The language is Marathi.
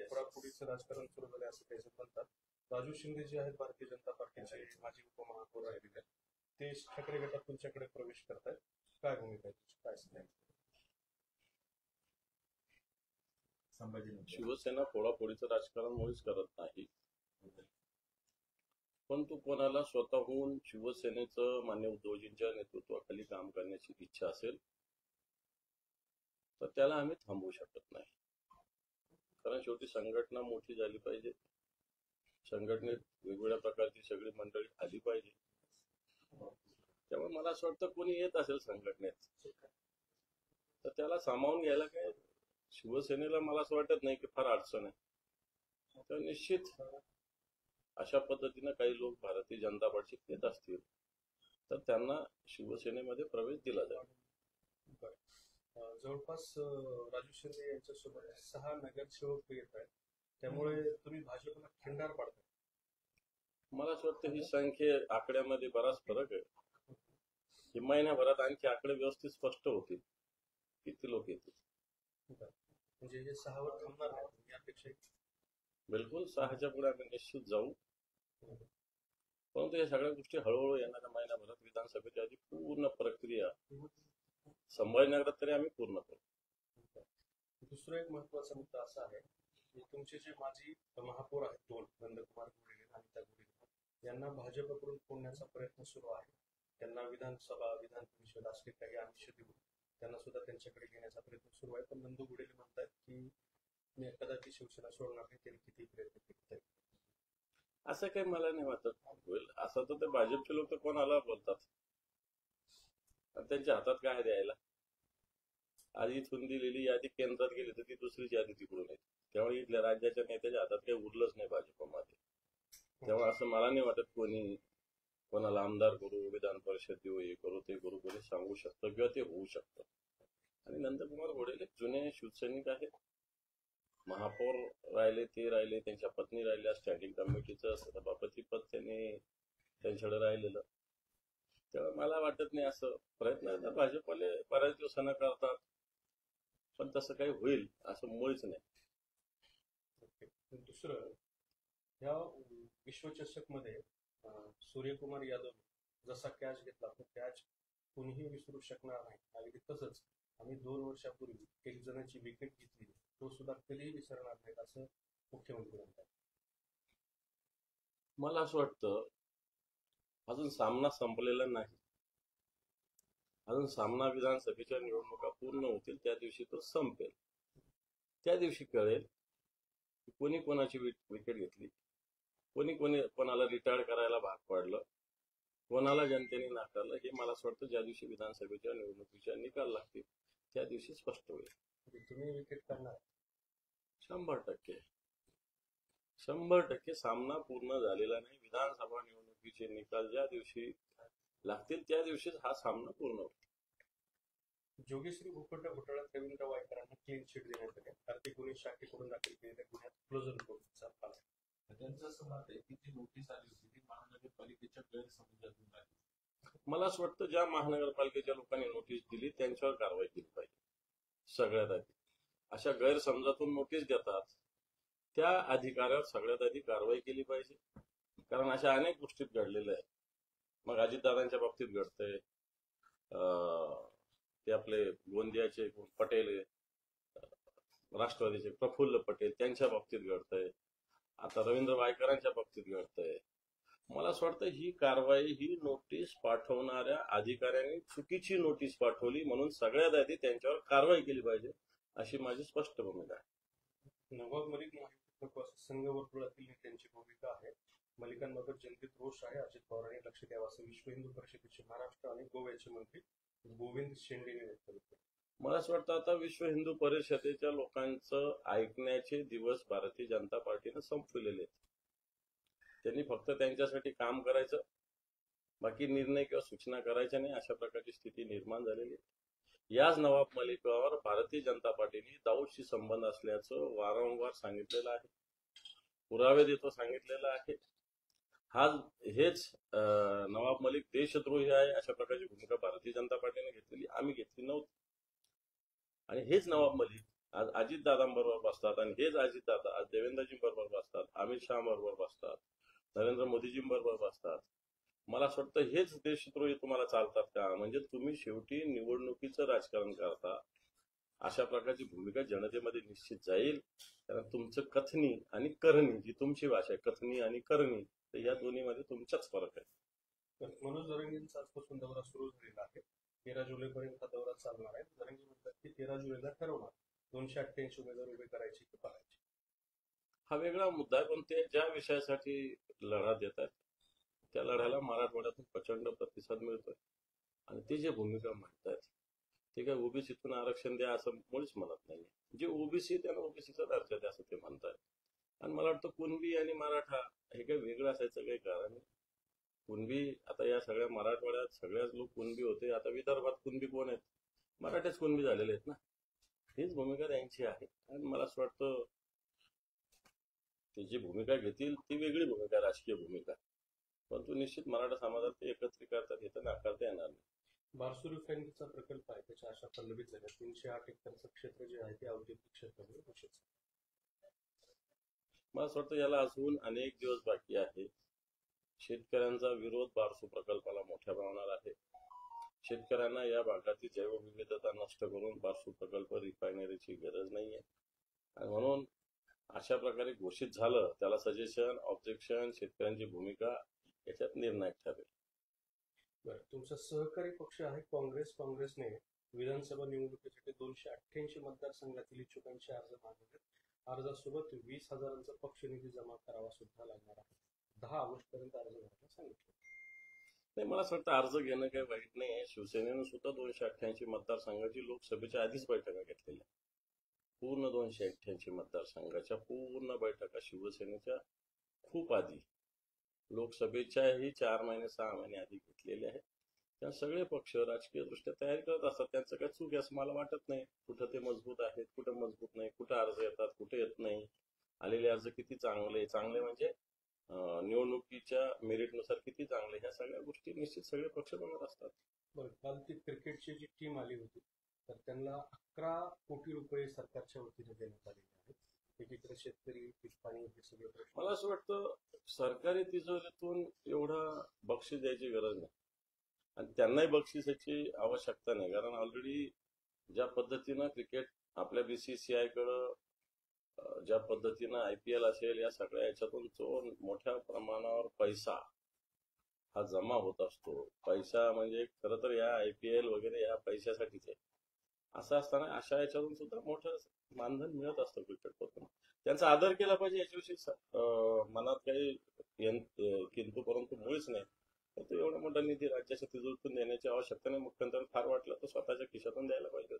पुढापुढीचं राजकारण सुरू झाले असं काही जण म्हणतात. राजू शिंदे जे आहेत भारतीय जनता पार्टीचे माजी उपमहापौर राहिलेले, ते ठाकरे गटात तुमच्याकडे प्रवेश करतायत, काय भूमिका आहे तुझी, काय सांगायचं? शिवसेना फोडाफोडीचं राजकारण मुळीच करत नाही, परंतु कोणाला स्वतःहून शिवसेनेचं मान्य उद्धवजींच्या नेतृत्वाखाली काम करण्याची इच्छा असेल तर त्याला आम्ही थांबवू शकत नाही. कारण शेवटी संघटना मोठी झाली पाहिजे, संघटनेत वेगवेगळ्या प्रकारची सगळी मंडळी आली पाहिजे. त्यामुळे मला असं वाटतं कोणी येत असेल संघटनेत तर त्याला सामावून घ्यायला काय शिवसेनेला मला असं वाटत नाही की फार अडचण आहे. तर निश्चित अशा पद्धतीनं काही लोक भारतीय जनता पार्टीत येत असतील तर त्यांना शिवसेनेमध्ये प्रवेश दिला जाईल. जवळपास राजू शिंदे यांच्यासोबत 6 नगरसेवक येत आहेत, त्यामुळे तुम्ही भाजपला खिंडार पाडताय. मला असं वाटतं ही संख्या आकड्यामध्ये बराच फरक आहे. ही महिन्याभरात आणखी आकडे व्यवस्थित स्पष्ट होतील किती लोक येतील. म्हणजे हे 6 वर थांबणार नाही यापेक्षा? बिलकुल 6च्या पुढे आम्ही निश्चित जाऊ, परंतु या सगळ्या गोष्टी हळूहळू येणाऱ्या महिन्याभरात विधानसभेच्या आधी पूर्ण प्रक्रिया संभाजीनगरात तरी आम्ही पूर्ण करू. दुसरा एक महत्वाचा मुद्दा असा आहे की तुमचे जे माजी महापौर आहेत 2, नंदकुमार घोडेले आणि अनिता घोडेले, यांना भाजपकडून फोडण्याचा प्रयत्न सुरू आहे. त्यांना विधानसभा, विधान परिषद असले काही आमिष देऊन त्यांना सुद्धा त्यांच्याकडे घेण्याचा प्रयत्न सुरू आहे. पण नंदू घोडेले म्हणतात की मी कदाचित शिवसेना सोडणार नाही, त्यांनी किती प्रयत्न केले. असं काही मला नाही वाटत होईल. असं तर ते भाजपचे लोक कोणाला बोलतात, त्यांच्या हातात काय द्यायला. आज इथून दिलेली यादी केंद्रात गेली तर ती दुसरीच यादी तिकडून येते. त्यामुळे इथल्या राज्याच्या नेत्याच्या हातात काही उरलंच नाही भाजपमध्ये. त्यामुळे असं मला नाही वाटत कोणाला आमदार करू, विधान परिषद देऊ, हे करू ते करू, कोणी सांगू शकतं किंवा ते होऊ शकतं. आणि नंदकुमार घोडेले जुने शिवसैनिक आहेत, महापौर राहिले ते राहिले, त्यांच्या पत्नी राहिल्या, स्टँडिंग कमिटीचं सभापती पद त्यांच्याकडे राहिलेलं. त्यामुळे मला वाटत नाही असं प्रयत्न भाजपवाले बऱ्याच दिवसांना करतात, पण तसं काही होईल असं मुळीच नाही. दुसरं, या विश्वचषक मध्ये सूर्यकुमार यादव जसा कॅच घेतला तो कॅच कोणीही विसरू शकणार नाही. अगदी तसंच आम्ही 2 वर्षापूर्वी एक जणांची विकेट घेतली, तो सुद्धा कधीही विसरणार नाही असं मुख्यमंत्री म्हणतात. मला असं वाटतं अजून सामना संपलेला नाही. अजून सामना विधानसभेच्या निवडणुका पूर्ण होतील त्या दिवशी तो संपेल. त्या दिवशी कळेल कोणी कोणाची विकेट घेतली, कोणाला रिटायर करायला भाग पाडलं, कोणाला जनतेने नाकारलं. हे मला असं वाटतं ज्या दिवशी विधानसभेच्या निवडणुकीच्या निकाल लागतील त्या दिवशी स्पष्ट होईल. तुम्ही विकेट करणार? 100%. 100% सामना पूर्ण झालेला नाही. विधानसभा निवडणुकीचे निकाल ज्या दिवशी लागतील त्या दिवशीच हा सामना पूर्ण होईल. जोगेश्वरी भूखंड घोटाळ्यात रवींद्र वायकरांना क्लीन चिट देण्यात आली. कार्तिक गुन्हे शाखेकडून दाखल केलेल्या गुन्ह्यात क्लोजर कोर्टचा पाला. त्यांचं असं मत आहे की जी नोटीस आली होती ती महानगरपालिकेच्या गैरसमजातून आली. मला असं वाटतं ज्या महानगरपालिकेच्या लोकांनी नोटीस दिली त्यांच्यावर कारवाई केली पाहिजे. सगळ्यात आधी अशा गैरसमजातून नोटीस देतात त्या अधिकाऱ्यावर सगळ्यात आधी कारवाई केली पाहिजे. कारण अशा अनेक गोष्टीत घडलेल्या आहेत. मग अजितदादांच्या बाबतीत घडतंय, ते आपले गोंदियाचे पटेल, राष्ट्रवादीचे प्रफुल्ल पटेल त्यांच्या बाबतीत घडतंय, आता रवींद्र वायकरांच्या बाबतीत घडतंय. मला असं वाटतं ही कारवाई ही नोटीस पाठवणाऱ्या अधिकाऱ्यांनी चुकीची नोटीस पाठवली म्हणून सगळ्यात आधी त्यांच्यावर कारवाई केली पाहिजे अशी माझी स्पष्ट भूमिका आहे. नवाब मलिक संघ वर्तुळातील नेत्यांची भूमिका आहे. मलिकांबाबत जनतेत रोष आहे. अजित पवारांनी लक्ष द्यावं असं विश्व हिंदू परिषदेचे महाराष्ट्र आणि गोव्याचे मंत्री गोविंद शेंडेने व्यक्त केलं. मला असं वाटतं आता विश्व हिंदू परिषदेच्या लोकांचं ऐकण्याचे दिवस भारतीय जनता पार्टीने संपविलेले आहेत. त्यांनी फक्त त्यांच्यासाठी काम करायचं, बाकी निर्णय किंवा सूचना करायच्या नाही, अशा प्रकारची स्थिती निर्माण झालेली आहे. याच नवाब मलिकावर भारतीय जनता पार्टीने दाऊदशी संबंध असल्याचं वारंवार सांगितलेलं आहे, पुरावे देतो सांगितलेलं आहे. हेच नवाब मलिक देशद्रोही आहे अशा प्रकारची भूमिका भारतीय जनता पार्टीने घेतलेली, आम्ही घेतली नव्हती. आणि हेच नवाब मलिक आज अजितदादांबरोबर बसतात आणि हेच अजितदादा आज देवेंद्रजींबरोबर बसतात, अमित शहा बरोबर बसतात, नरेंद्र मोदीजींबरोबर बसतात. मला असं वाटतं हेच देशद्रोही तुम्हाला चालतात का? म्हणजे तुम्ही शेवटी निवडणुकीचं राजकारण करता. अशा प्रकारची भूमिका जनतेमध्ये निश्चित जाईल. कारण तुमचं कथनी आणि करणी, जी तुमची भाषा आहे कथनी आणि करणी, तर या दोन्हीमध्ये तुमचाच फरक आहे. तर मनोज जरांगेंचा आजपासून दौरा सुरू झालेला आहे. 13 जुलैपर्यंत हा दौरा चालणार आहे. जरांगे म्हणतात की 13 जुलैला ठरवणार 288 उमेदवार उभे करायचे की पहायचे. हा वेगळा मुद्दा आहे, पण ते ज्या विषयासाठी लढा देत आहेत त्या लढ्याला मराठवाड्यातून प्रचंड प्रतिसाद मिळतोय आणि ते जे भूमिका मांडतायत ते काय ओबीसीतून आरक्षण द्या असं मुळीच म्हणत नाही. जे ओबीसी त्यांना ओबीसीचा दर्जा द्या असं ते म्हणतायत. आणि मला वाटतं कुणबी आणि मराठा हे काही वेगळं असायचं काही कारण नाही. कुणबी आता या सगळ्या मराठवाड्यात सगळ्याच लोक कुणबी होते, आता विदर्भात कुणबी कोण आहेत? मराठेच कुणबी झालेले आहेत ना. हीच भूमिका त्यांची आहे आणि मला असं वाटतं ते जी भूमिका घेतील ती वेगळी भूमिका, राजकीय भूमिका, परंतु निश्चित मराठा समाजात ते एकत्रित करतात हे तर नाकारता येणार नाही. बारसू रिफायनरीचा प्रकल्प आहे, त्याच्या आशा पल्लवीत झाल्या. 308 एकरचं क्षेत्र जे आहे ते औद्योगिक क्षेत्र म्हणून घोषित झालं. मला असं वाटतं याला अजून अनेक दिवस बाकी आहे. शेतकऱ्यांचा विरोध बारसू प्रकल्पाला मोठ्या प्रमाणावर आहे. शेतकऱ्यांना या भागातील जैवविविधता नष्ट करून बारसू प्रकल्प रिफायनरीची गरज नाहीये आणि म्हणून अशा प्रकारे घोषित झालं त्याला सजेशन, ऑब्जेक्शन, शेतकऱ्यांची भूमिका याच्यात निर्णायक ठरेल. बरं, तुमचा सहकारी पक्ष आहे काँग्रेसने विधानसभा निवडणुकीसाठी 288 मतदारसंघातील इच्छुकांचे अर्ज मागवले. अर्जासोबत 20,000चा पक्ष निधी जमा करावा सुद्धा लागणार आहे. 10 ऑगस्ट पर्यंत अर्ज भरायला सांगितलं. नाही, मला असं वाटतं अर्ज घेणं काही वाईट नाही आहे. शिवसेनेनं सुद्धा 288 मतदारसंघाची लोकसभेच्या आधीच बैठका घेतलेल्या. पूर्ण 288 मतदारसंघाच्या पूर्ण बैठका शिवसेनेच्या खूप आधी, लोकसभेच्याही 4 महिने 6 महिने आधी घेतलेल्या आहेत. त्या सगळे पक्ष राजकीय दृष्ट्या तयारी करत असतात. त्यांचं काय चूक आहे असं मला वाटत नाही. कुठं ते मजबूत आहेत, कुठं मजबूत नाही, कुठं अर्ज येतात, कुठे येत नाही, आलेले अर्ज किती चांगले म्हणजे निवडणुकीच्या मेरिटनुसार किती चांगले, ह्या सगळ्या गोष्टी निश्चित सगळे पक्ष बघत असतात. बरं, काल ती क्रिकेटची जी टीम आली होती तर त्यांना 11 कोटी रुपये सरकारच्या वतीने देण्यात आलेले आहेत. एकीकडे शेतकरी, पिकपाणी हे सगळे प्रश्न. मला असं वाटतं सरकारी तिजोरीतून एवढा बक्षीस द्यायची गरज नाही आणि त्यांनाही बक्षिसाची आवश्यकता नाही. कारण ऑलरेडी ज्या पद्धतीनं क्रिकेट आपल्या बीसीसीआय कडं, ज्या पद्धतीनं IPL असेल, या सगळ्या याच्यातून जो मोठ्या प्रमाणावर पैसा हा जमा होत असतो, पैसा म्हणजे खरं तर या IPL वगैरे या पैशासाठीच आहे. असं असताना अशा याच्यातून सुद्धा मोठं मानधन मिळत असतं क्रिकेटमधून. त्यांचा आदर केला पाहिजे याच्याविषयी मनात काही किंतु परंतु मुळीच नाही. तर एवढा मोठा निधी राज्याच्या तिजोरीतून देण्याची आवश्यकता नाही. मुख्यमंत्र्यांना फार वाटलं तर स्वतःच्या खिशातून द्यायला पाहिजे.